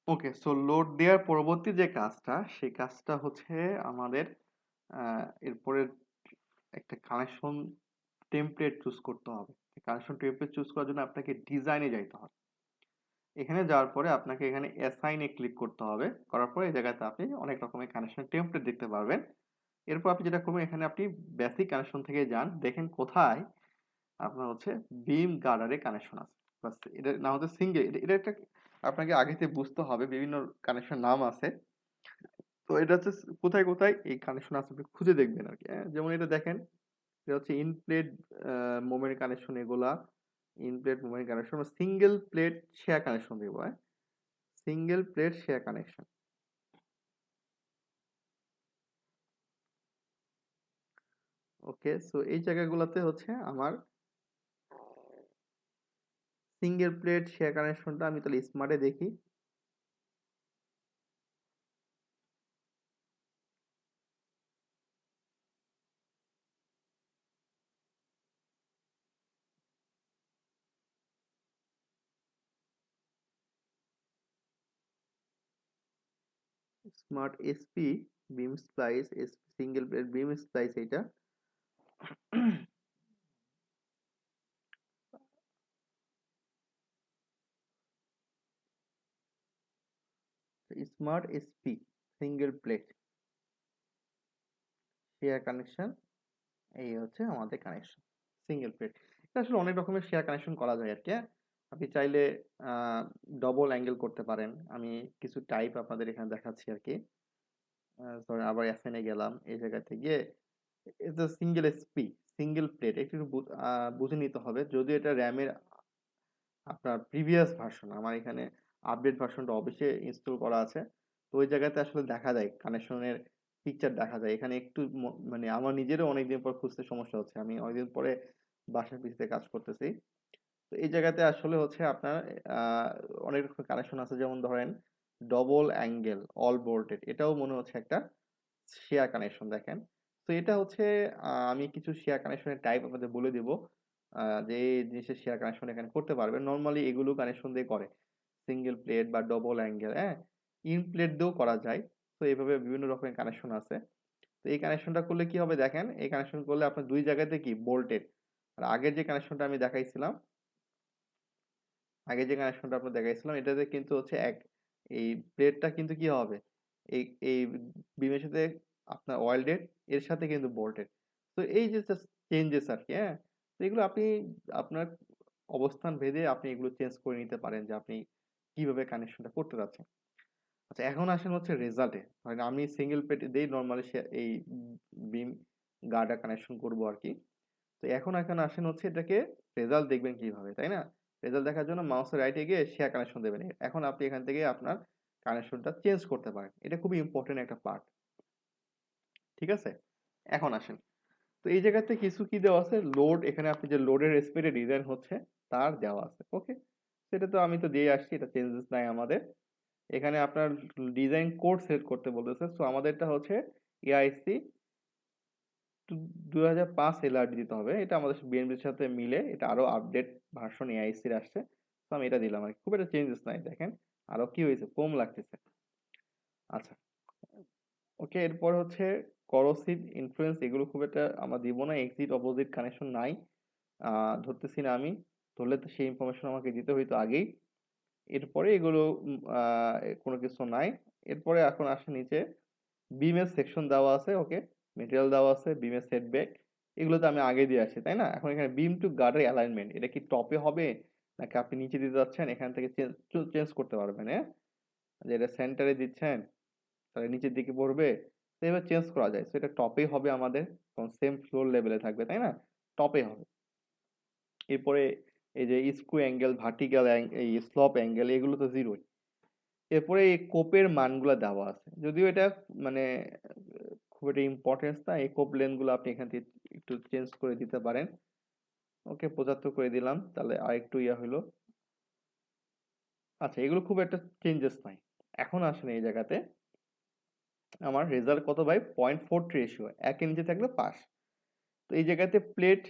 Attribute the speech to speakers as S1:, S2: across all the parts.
S1: ওকে, so load দেওয়ার পরবর্তী যে কাজটা, সেই কাজটা হচ্ছে আমাদের এরপরে একটা কানেকশন টেমপ্লেট চুজ করতে হবে। কানেকশন টেমপ্লেট চুজ করার জন্য আপনাকে ডিজাইনে যাইতে হবে। এখানে যাওয়ার পরে আপনাকে এখানে অ্যাসাইনে ক্লিক করতে হবে। করার পরে এই জায়গাতে আপনি অনেক রকমের কানেকশন টেমপ্লেট দেখতে পারবেন। এরপর আপনি যেটা করবেন, এখানে আপনি বেসিক কানেকশন থেকে যান, দেখেন কোথায় আপনার হচ্ছে বিম গার্ডারে কানেকশন আছে। বাস, এটা না হচ্ছে সিঙ্গেল, এটা একটা আপনাকে আগে থেকে বুঝতে হবে, বিভিন্ন কানেকশন নাম আছে। তো এটা হচ্ছে কোথায় কোথায় এই কানেকশন আছে আপনি খুঁজে দেখবেন আর কি। হ্যাঁ, যেমন এটা দেখেন, এটা হচ্ছে ইনপ্লেট মোমেন্ট কানেকশন, এগুলা in plate moment connection, single plate shear connection দেবো। হ্যাঁ, single plate shear connection. Okay, so এই জায়গাগুলোতে হচ্ছে আমার সিঙ্গেল প্লেট শেয়ার কানেকশনটা আমি তাহলে স্মার্টে দেখি। স্মার্ট এসপি বিম স্প্লাইস, সিঙ্গেল প্লেট বিম স্প্লাইস এটা। Smart SP single plate shear connection, এই হচ্ছে আমাদের কানেকশন সিঙ্গেল প্লেট। এটা আসলে অনেক রকমের শেয়ার কানেকশন করা যায় আর কি। হ্যাঁ? আপনি চাইলে ডবল অ্যাঙ্গেল করতে পারেন। আমি কিছু টাইপ আপনাদের এখানে দেখাচ্ছি আর কি। ধরেন আবার এসএনে গেলাম, এই জায়গাতে গিয়ে এটা সিঙ্গেল এসপি সিঙ্গেল প্লেট একটু বুঝে নিতে হবে। যদিও এটা র্যামের আপনার প্রিভিয়াস ভার্সন, আমার এখানে আপডেট ভার্সনটা অফিসে ইনস্টল করা আছে। তো ওই জায়গাতে আসলে দেখা যায় কানেকশনের পিকচার দেখা যায়। এখানে একটু মানে আমার নিজেরও অনেকদিন পর খুঁজতে সমস্যা হচ্ছে, আমি অনেকদিন পরে বাসার পিসিতে কাজ করতেছি। তো এই জায়গাতে আসলে হচ্ছে আপনার আহ, অনেক রকম কানেকশন আছে, যেমন ধরেন ডবল অ্যাঙ্গেল অল বোল্টেড, এটাও মনে হচ্ছে একটা শেয়ার কানেকশন। দেখেন, তো এটা হচ্ছে আমি কিছু শেয়ার কানেকশনের টাইপ আপনাদের বলে দিব, যে এই জিনিসের শেয়ার কানেকশন এখানে করতে পারবেন। নর্মালি এগুলো কানেকশন দিয়ে করে, সিঙ্গেল প্লেট বা ডবল অ্যাঙ্গেল, হ্যাঁ, ইন প্লেট দিয়েও করা যায়। তো এইভাবে বিভিন্ন রকমের কানেকশন আছে। তো এই কানেকশনটা করলে কি হবে দেখেন, এই কানেকশন করলে আপনার দুই জায়গাতে কি বোল্টেড। আর আগের যে কানেকশনটা আমি দেখাইছিলাম, আগে যে কানেকশনটা আপনার দেখাইছিলাম, এটাতে কিন্তু হচ্ছে এই প্লেটটা কিন্তু কি হবে, এই এই বিমের সাথে আপনার ওয়েল্ডেড, এর সাথে কিন্তু বোল্টেড। তো এই যে চেঞ্জেস আর কি। হ্যাঁ, তো এগুলো আপনি আপনার অবস্থান ভেদে আপনি এগুলো চেঞ্জ করে নিতে পারেন, যে আপনি কিভাবে কানেকশনটা করতে যাচ্ছেন। আচ্ছা, এখন আসেন হচ্ছে রেজাল্টে। ধরেন আমি সিঙ্গেল প্লেট দিয়েই নর্মালি এই বিম গার্ডার কানেকশন করব আর কি। তো এখন এখন আসেন হচ্ছে এটাকে রেজাল্ট দেখবেন কিভাবে, তাই না? রেজাল্ট দেখার জন্য মাউসের রাইটে গিয়ে শেয়ার কানেকশন দেবেন। এখন আপনি এখান থেকে আপনার কানেকশনটা চেঞ্জ করতে পারেন। এটা খুবই ইম্পর্টেন্ট একটা পার্ট। ঠিক আছে, এখন আসেন। তো এই জায়গাতে কিছু কি দেওয়া আছে, লোড, এখানে আপনি যে লোডের স্পিডে ডিজাইন হচ্ছে তার দেওয়া আছে। ওকে, সেটা তো আমি তো দিয়ে আসছি, এটা চেঞ্জেস নাই আমাদের। এখানে আপনার ডিজাইন কোড সেট করতে বলতেছে। সো আমাদেরটা হচ্ছে এআইসি 2005 এলআরডি দিতে হবে। এটা আমাদের বিএনপির সাথে মিলে, এটা আরো আপডেট ভার্সন এআইসির আসছে। তো আমি এটা দিলাম আর কি। খুব একটা চেঞ্জেস নাই, দেখেন আরো কি হয়েছে, কম লাগতেছে। আচ্ছা, ওকে, এরপর হচ্ছে করোসিভ ইনফ্লুয়েন্স, এগুলো খুব একটা আমরা দিব না। এক্সিট অপোজিট কানেকশন নাই, ধরতেছি না আমি। ধরলে তো সেই ইনফরমেশন আমাকে দিতে হইতো আগেই। এরপরে এগুলো কোনো কিছু নাই। এরপরে এখন আসে নিচে, বিমের সেকশন দেওয়া আছে। ওকে, মেটেরিয়াল দেওয়া আছে, বিমের সেটব্যাক, এগুলো তো আমি আগে দিয়ে আসছি, তাই না? এখন এখানে বিম টু গার্ডের অ্যালাইনমেন্ট, এটা কি টপে হবে নাকি আপনি নিচে দিতে যাচ্ছেন, এখান থেকে চেঞ্জ করতে পারবেন। হ্যাঁ, যে এটা সেন্টারে দিচ্ছেন তাহলে নিচের দিকে পড়বে, তো এবার চেঞ্জ করা যায়। তো এটা টপেই হবে আমাদের, কারণ সেম ফ্লোর লেভেলে থাকবে, তাই না? টপে হবে। এরপরে এই যে স্ক্রু অ্যাঙ্গেল, ভার্টিক্যাল এই স্লপ অ্যাঙ্গেল, এগুলো তো জিরোই। এরপরে এই কোপের মানগুলো দেওয়া আছে, যদিও এটা মানে খুব একটা ইম্পর্টেন্স না। এই কোপ লেন্থ গুলো আপনি এখান থেকে একটু চেঞ্জ করে দিতে পারেন। ওকে, 75 করে দিলাম, তাহলে আর একটু ইয়া হলো। আচ্ছা, এগুলো খুব একটা চেঞ্জেস নাই। এখন আসেন এই জায়গাতে আমার রেজাল্ট কত ভাই, 0.4 রেশিও, একের নিচে থাকলে পাস। তো এই জায়গাতে প্লেট,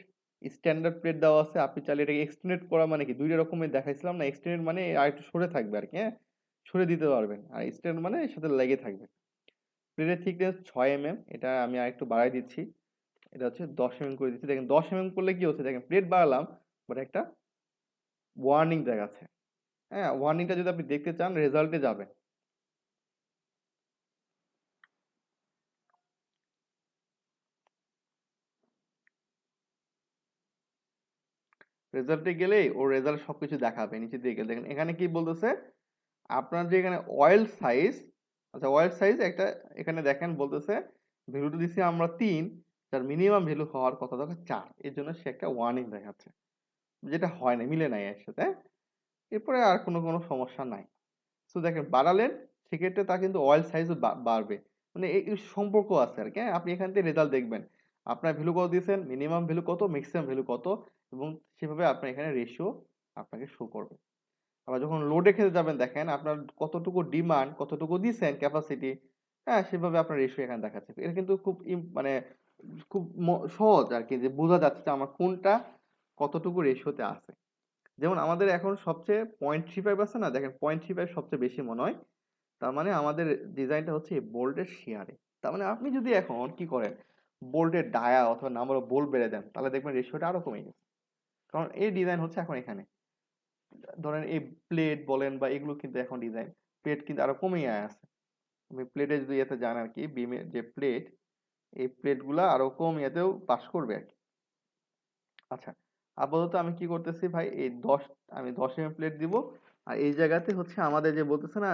S1: স্ট্যান্ডার্ড প্লেট দেওয়া আছে। আপনি চাইলে এটাকে এক্সটেন্ডেড করা, মানে কি দুইটা রকমের দেখাইছিলাম না, এক্সটেন্ডেড মানে আর একটু সরে থাকবে আর কি। হ্যাঁ, সরিয়ে দিতে পারবেন, আর স্ট্যান্ড মানে এর সাথে লেগে থাকবে। প্লেটের থিকনেস 6 mm, এটা আমি আরেকটু বাড়াই দিচ্ছি, এটা হচ্ছে 10 mm করে দিচ্ছি। দেখেন 10 mm করলে কি হচ্ছে, দেখেন প্লেট বাড়ালাম বাট একটা ওয়ার্নিং দেখাচ্ছে। হ্যাঁ, ওয়ার্নিংটা যদি আপনি দেখতে চান রেজাল্টে যাবেন। রেজাল্টে গেলেই ওর রেজাল্ট সবকিছু দেখাবে নিচের দিকে। দেখেন এখানে কি বলতেছে, আপনার যে এখানে অয়েল সাইজ, আচ্ছা অয়েল সাইজ একটা এখানে দেখেন বলতেছে ভ্যালুটা দিচ্ছি আমরা 3, তার মিনিমাম ভ্যালু হওয়ার কথা দরকার 4, এর জন্য সে একটা ওয়ার্নিং দেখাচ্ছে, যেটা হয় না, মিলে নাই এর সাথে। এরপরে আর কোনো সমস্যা নাই। সো দেখেন বাড়ালেন, সেক্ষেত্রে তা কিন্তু অয়েল সাইজও বাড়বে, মানে এই সম্পর্ক আছে আর কি। হ্যাঁ, আপনি এখান থেকে রেজাল্ট দেখবেন আপনার ভ্যালু কত দিয়েছেন, মিনিমাম ভ্যালু কত, ম্যাক্সিমাম ভ্যালু কত, এবং সেভাবে আপনার এখানে রেশিও আপনাকে শো করবে। আবার যখন লোডে খেতে যাবেন দেখেন আপনার কতটুকু ডিমান্ড, কতটুকু দিচ্ছেন ক্যাপাসিটি, হ্যাঁ সেভাবে আপনার রেশিও এখানে দেখাচ্ছে। এটা কিন্তু খুব মানে খুব সহজ আর কি, যে বোঝা যাচ্ছে যে আমার কোনটা কতটুকু রেশিওতে আছে। যেমন আমাদের এখন সবচেয়ে 0.35 আছে না, দেখেন 0.35 সবচেয়ে বেশি মনে হয়। তার মানে আমাদের ডিজাইনটা হচ্ছে বোল্টের শেয়ারে। তার মানে আপনি যদি এখন কি করেন, বোল্টের ডায়া অথবা নাম্বার অফ বোল্ট বেড়ে দেন, তাহলে দেখবেন রেশিওটা আরো কমে গেছে। কারণ এই ডিজাইন হচ্ছে এখন এখানে, ধরেন এই প্লেট বলেন বা এগুলো কিন্তু এখন ডিজাইন প্লেট কিন্তু আরো কমে আছে। আপনি প্লেটে যদি এতে যান আর কি, বিমের যে প্লেট, এই প্লেট গুলা আরো কম ইয়েতেও পাস করবে আর কি। আচ্ছা, আপাতত আমি কি করতেছি ভাই, এই 10, আমি 10 mm প্লেট দিব। আর এই জায়গাতে হচ্ছে আমাদের যে বলতেছে না,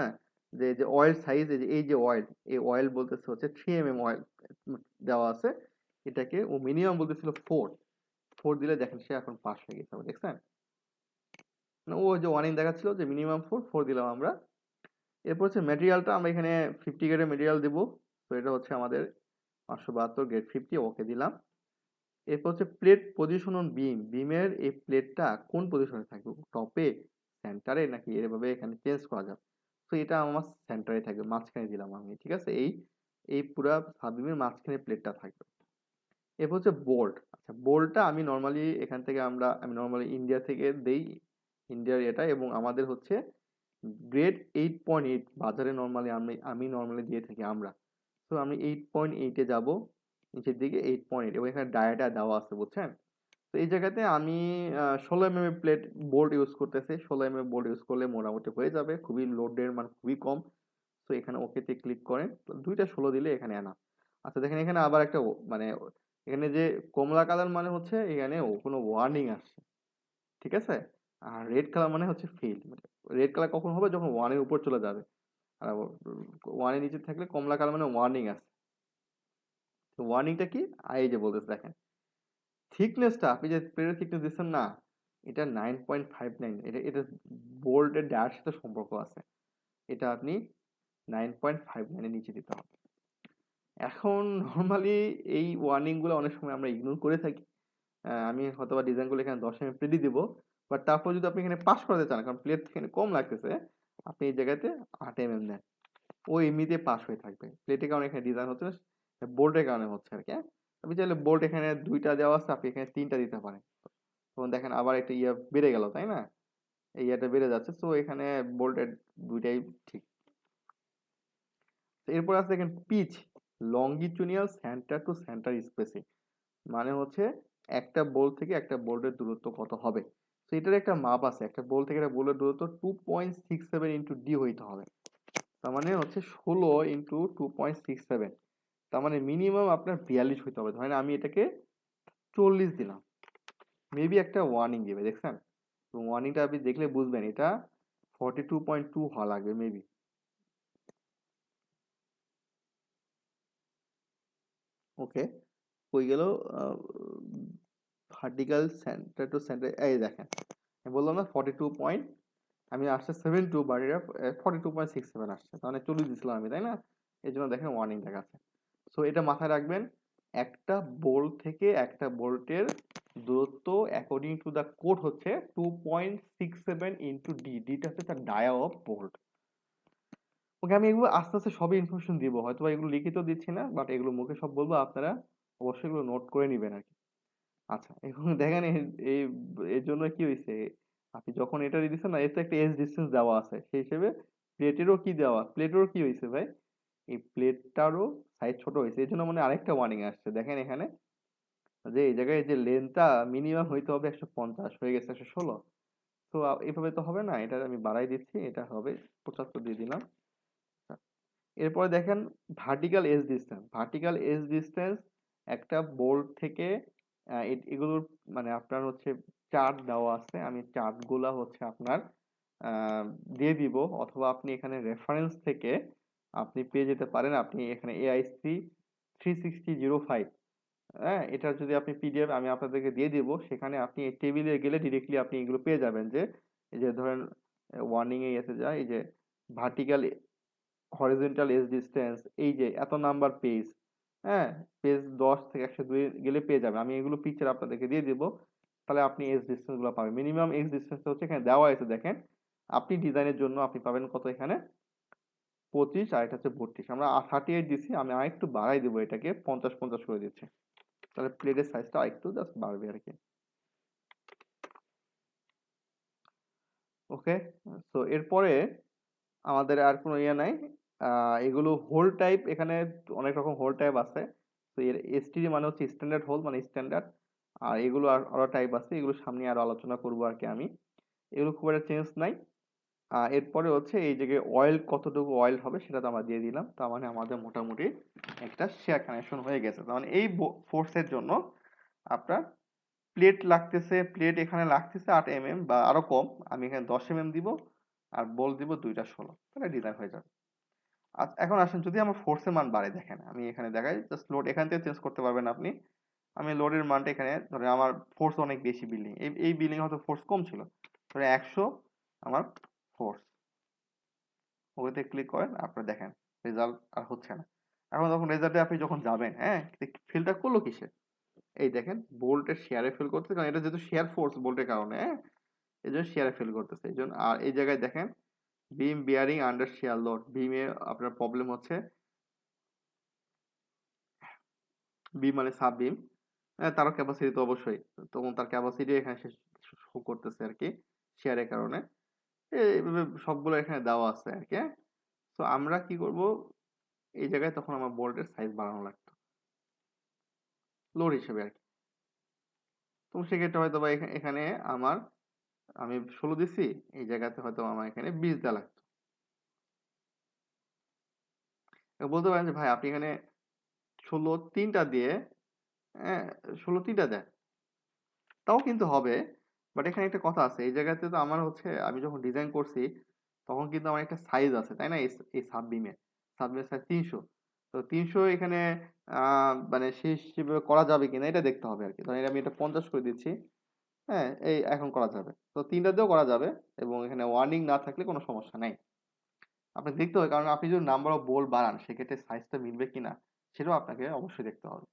S1: যে অয়েল সাইজ, এই যে অয়েল, এই অয়েল বলতেছে হচ্ছে 3 mm অয়েল দেওয়া আছে। এটাকে ও মিনিমাম বলতেছিল 4 দিলে দেখেন সে এখন পাস হয়ে গেছে, দেখছেন? মানে ও যে ওয়ার্নিং দেখাচ্ছিল যে মিনিমাম 4 দিলাম আমরা। এরপর হচ্ছে ম্যাটেরিয়ালটা আমরা এখানে 50 গ্রেডের ম্যাটেরিয়াল দিব। তো এটা হচ্ছে আমাদের 572 গ্রেড 50, ওকে দিলাম। এরপর হচ্ছে প্লেট পজিশন অন বিম, বিমের এই প্লেটটা কোন পজিশনে থাকবে, টপে, সেন্টারে, নাকি এভাবে এখানে চেঞ্জ করা যাবে। তো এটা আমার সেন্টারে থাকবে, মাঝখানে দিলাম আমি, ঠিক আছে? এই এই পুরা সাববিমের মাঝখানে প্লেটটা থাকবে। এরপর হচ্ছে বোল্ট। আচ্ছা, বোল্টটা আমি নর্মালি এখান থেকে আমি নর্মালি ইন্ডিয়া থেকে দেই, ইন্ডিয়ার এটা, এবং আমাদের হচ্ছে গ্রেড 8.8 বাজারে নর্মালি আমি নর্মালি দিয়ে থাকি আমরা। তো আমি 8.8 এ যাব, নিচের দিকে 8.8, এবং এখানে ডায়াটা দেওয়া আছে, বুঝছেন? তো এই জায়গাতে আমি 16 mm প্লেট বোল্ট ইউজ করতেছি। 16 mm বোল্ট ইউজ করলে মোটামুটি হয়ে যাবে, খুবই লোডের মান খুবই কম। তো এখানে ওকেতে ক্লিক করেন, দুইটা 16 দিলে এখানে আনা। আচ্ছা দেখেন এখানে আবার একটা মানে এখানে যে কমলা কালার মানে হচ্ছে এখানে কোনো ওয়ার্নিং আসছে, ঠিক আছে? আর রেড কালার মানে হচ্ছে ফেল। রেড কালার কখন হবে, যখন ওয়ানের উপর চলে যাবে। আর ওয়ানের নিচে থাকলে কমলা কালার মানে ওয়ার্নিং আছে। তো ওয়ার্নিংটা কি, এই যে বলতেছে দেখেন, থিকনেসটা আপনি যে প্লেটের থিকনেস দিচ্ছেন না, এটা 9.59, এটা বোল্টের ডায়ার সাথে সম্পর্ক আছে। এটা আপনি 9.59 এর নিচে দিতে হবে। এখন নর্মালি এই ওয়ার্নিং গুলো অনেক সময় আমরা ইগনোর করে থাকি। আমি হয়তোবা ডিজাইন গুলো এখানে 10 mm প্লেটই দিব, বাট তারপর যদি আপনি এখানে পাস করাতে চান, কারণ প্লেট এখানে কম লাগতেছে, আপনি এই জায়গাতে 8 mm নেন, ও এমনিতে পাস হয়ে থাকবে। প্লেটের কারণে এখানে ডিজাইন হচ্ছে না, বোল্টের কারণে হচ্ছে আর কি। হ্যাঁ, আপনি চাইলে বোল্ট এখানে 2টা দেওয়া আছে, আপনি এখানে 3টা দিতে পারেন। তখন দেখেন আবার একটা ইয়ে বেড়ে গেল, তাই না? এই ইয়েটা বেড়ে যাচ্ছে, তো এখানে বোল্টের 2টাই ঠিক। এরপর আছে দেখেন pitch, longitudinal centre to centre spacing, মানে হচ্ছে একটা বোল্ট থেকে একটা বোল্টের দূরত্ব কত হবে। তো এটার একটা মাপ আছে, একটা বোল্ট থেকে একটা বোল্টের দূরত্ব 2.67 ইন্টু ডি হইতে হবে। তার মানে হচ্ছে 16 ইন্টু 2.67, তার মানে মিনিমাম আপনার 42 হইতে হবে। ধরেন আমি এটাকে 40 দিলাম, মেবি একটা ওয়ার্নিং দিবে, দেখছেন? তো ওয়ার্নিংটা আপনি দেখলে বুঝবেন এটা 42.2 হওয়া লাগবে মেবি। ওকে, হয়ে গেল ভার্টিক্যাল সেন্টার টু সেন্টার। এই দেখেন আমি বললাম না 42 আমি আসছে 72, বাট এটা 42.67 আসছে, তাহলে 40 দিছিলাম আমি, তাই না? এই জন্য দেখেন ওয়ার্নিং দেখাচ্ছে। সো এটা মাথায় রাখবেন, একটা বোল্ট থেকে একটা বোল্টের দূরত্ব অ্যাকর্ডিং টু দ্য কোড হচ্ছে 2.67 ইন্টু ডি, ডিটা হচ্ছে তার ডায়া অফ বোল্ট। ওকে, আমি এগুলো আস্তে আস্তে সবই ইনফরমেশন দিব, হয়তো এগুলো লিখিত দিচ্ছি না, বাট এগুলো মুখে সব বলবো, আপনারা অবশ্যই এগুলো নোট করে নেবেন আর কি। আচ্ছা, এখন দেখেন এই এর জন্য কি হয়েছে, আপনি যখন এটা দিচ্ছেন না, এতে একটা এজ ডিসটেন্স দেওয়া আছে, সেই হিসেবে প্লেটেরও কি দেওয়া, প্লেটেরও কি হয়েছে ভাই, এই প্লেটটারও সাইজ ছোট হয়েছে, এই জন্য মানে আরেকটা ওয়ার্নিং আসছে দেখেন এখানে, যে এই জায়গায় যে লেন্থটা মিনিমাম হইতে হবে 150, হয়ে গেছে 116। তো এইভাবে তো হবে না, এটা আমি বাড়াই দিচ্ছি, এটা হবে 75 দিয়ে দিলাম। এরপরে দেখেন vertical edge distance, vertical edge distance একটা বোল্ট থেকে এগুলোর মানে আপনার হচ্ছে চার্ট দেওয়া আছে, আমি চার্ট গুলা হচ্ছে আপনার দিয়ে দিব, অথবা আপনি এখানে রেফারেন্স থেকে আপনি পেয়ে যেতে পারেন। আপনি এখানে AIC 36005, হ্যাঁ, এটা যদি আপনি পিডিএফ আমি আপনাদেরকে দিয়ে দিব, সেখানে আপনি এই টেবিলে গেলে ডিরেক্টলি আপনি এগুলো পেয়ে যাবেন, যে এই যে ধরেন ওয়ার্নিং এ এসে যায় এই যে ভার্টিক্যাল হরিজন্টাল এজ ডিসটেন্স, এই যে এত নাম্বার পেজ, হ্যাঁ, পেজ 10 থেকে 102 গেলে পেয়ে যাবে, আমি এগুলো পিকচার আপনাদেরকে দিয়ে দিব, তাহলে আপনি এজ ডিসটেন্স গুলো পাবেন। মিনিমাম এজ ডিসটেন্স হচ্ছে এখানে দেওয়া আছে দেখেন, আপনি ডিজাইনের জন্য আপনি পাবেন কত এখানে 25, আর এটা হচ্ছে 32, আমরা 38 দিছি, আমি আরেকটু বাড়াই দিব, এটাকে 50 করে দিচ্ছি, তাহলে প্লেটের সাইজটা আরেকটু জাস্ট বাড়বে আর কি। ওকে, সো এরপরে আমাদের আর কোনো ইয়ে নাই। এগুলো হোল টাইপ, এখানে অনেক রকম হোল টাইপ আছে। তো এর এসটিডি মানে হচ্ছে স্ট্যান্ডার্ড হোল, মানে স্ট্যান্ডার্ড। আর এগুলো আরো টাইপ আছে, এগুলো সামনে আরো আলোচনা করবো আর কি আমি, এগুলো খুব একটা চেঞ্জ নাই। এরপরে হচ্ছে এই জায়গায় অয়েল, কতটুকু অয়েল হবে সেটা তো আমরা দিয়ে দিলাম, তার মানে আমাদের মোটামুটি একটা শেয়ার কানেকশন হয়ে গেছে। তার মানে এই ফোর্সের জন্য আপনার প্লেট লাগতেছে, প্লেট এখানে লাগতেছে 8 mm বা আরো কম, আমি এখানে 10 mm দিব, আর বল দিব 2টা 16, তাহলে ডিজাইন হয়ে যাবে। আচ্ছা এখন আসেন, যদি আমার ফোর্সের মান বাড়ে, দেখেন আমি এখানে দেখাই, জাস্ট লোড এখান থেকে চেঞ্জ করতে পারবেন আপনি। আমি লোডের মানটা এখানে ধরে, আমার ফোর্স অনেক বেশি বিল্ডিং, এই বিল্ডিং হয়তো ফোর্স কম ছিল, ধরে 100 আমার ফোর্স, ওতে ক্লিক করেন, আপনারা দেখেন রেজাল্ট আর হচ্ছে না। এখন তখন রেজাল্টে আপনি যখন যাবেন, হ্যাঁ, ফিলটা করলো কিসে, এই দেখেন বোল্টের শেয়ারে ফেল করতেছে, কারণ এটা যেহেতু শেয়ার ফোর্স বোল্টের কারণে, হ্যাঁ, এই জন্য শেয়ারে ফেল করতেছে এই জন্য। আর এই জায়গায় দেখেন বিম বিয়ারিং আন্ডার শেয়ার লোড, বিমে আপনার প্রবলেম হচ্ছে, বিম মানে সাব বিম, তারও ক্যাপাসিটি তো অবশ্যই, তখন তার ক্যাপাসিটি এখানে শো করতেছে আর কি শেয়ারের কারণে। এইভাবে সবগুলো এখানে দেওয়া আছে আর কি। তো আমরা কি করব, এই জায়গায় তখন আমার বোল্টের সাইজ বাড়ানো লাগতো লোড হিসেবে আর কি। তো সেক্ষেত্রে হয়তো বা এখানে আমার, আমি 16 দিচ্ছি, এই জায়গাতে হয়তো আমার এখানে 20 দেওয়া লাগতো। বলতে পারেন যে ভাই আপনি এখানে 16 3টা দিয়ে, হ্যাঁ, 16 3টা দেন, তাও কিন্তু হবে। বাট এখানে একটা কথা আছে, এই জায়গাতে তো আমার হচ্ছে, আমি যখন ডিজাইন করছি তখন কিন্তু আমার একটা সাইজ আছে তাই না, এই সাববিমের সাইজ 300। তো 300 এখানে মানে সেই হিসেবে করা যাবে কিনা এটা দেখতে হবে আর কি। ধরেন আমি এটা 50 করে দিচ্ছি, হ্যাঁ, এই এখন করা যাবে, তো 3টা দিয়েও করা যাবে, এবং এখানে ওয়ার্নিং না থাকলে কোনো সমস্যা নাই। আপনি দেখতে হবে, কারণ আপনি যদি নাম্বার অফ বোল্ট বাড়ান সেক্ষেত্রে সাইজটা মিলবে কিনা সেটাও আপনাকে অবশ্যই দেখতে হবে।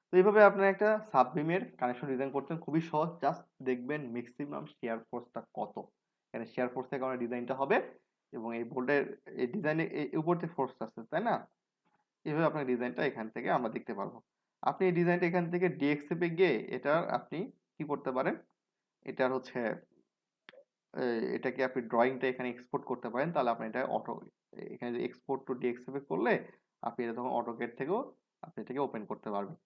S1: তো এইভাবে আপনার একটা সাববিমের কানেকশন ডিজাইন করতেন, খুবই সহজ, জাস্ট দেখবেন ম্যাক্সিমাম শেয়ার ফোর্সটা কত, এখানে শেয়ার ফোর্সের কারণে ডিজাইনটা হবে, এবং এই বোল্টের এই ডিজাইনে এই উপর যে ফোর্স আছে তাই না, এইভাবে আপনার ডিজাইনটা এখান থেকে আমরা দেখতে পারবো। আপনি এই ডিজাইনটা এখান থেকে ডিএক্সএফ এ গিয়ে এটার আপনি কি করতে পারেন, এটার হচ্ছে এটাকে আপনি ড্রয়িংটা এখানে এক্সপোর্ট করতে পারেন, তাহলে আপনি এটা অটো, এখানে যে এক্সপোর্ট টু ডিএক্সএফ এ করলে আপনি এটা তখন অটোক্যাড থেকেও আপনি এটাকে ওপেন করতে পারবেন।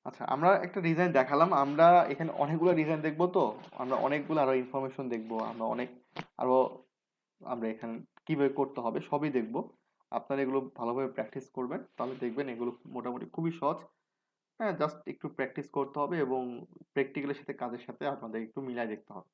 S1: আচ্ছা আমরা একটা ডিজাইন দেখালাম, আমরা এখানে অনেকগুলো ডিজাইন দেখবো, তো আমরা অনেকগুলো আরো ইনফরমেশন দেখবো, আমরা অনেক আরো, আমরা এখানে কিভাবে করতে হবে সবই দেখবো। আপনারা এগুলো ভালোভাবে প্র্যাকটিস করবেন, তাহলে দেখবেন এগুলো মোটামুটি খুবই সহজ। হ্যাঁ, জাস্ট একটু প্র্যাকটিস করতে হবে, এবং প্র্যাকটিক্যালের সাথে কাজের সাথে আপনাদের একটু মিলাই দেখতে হবে।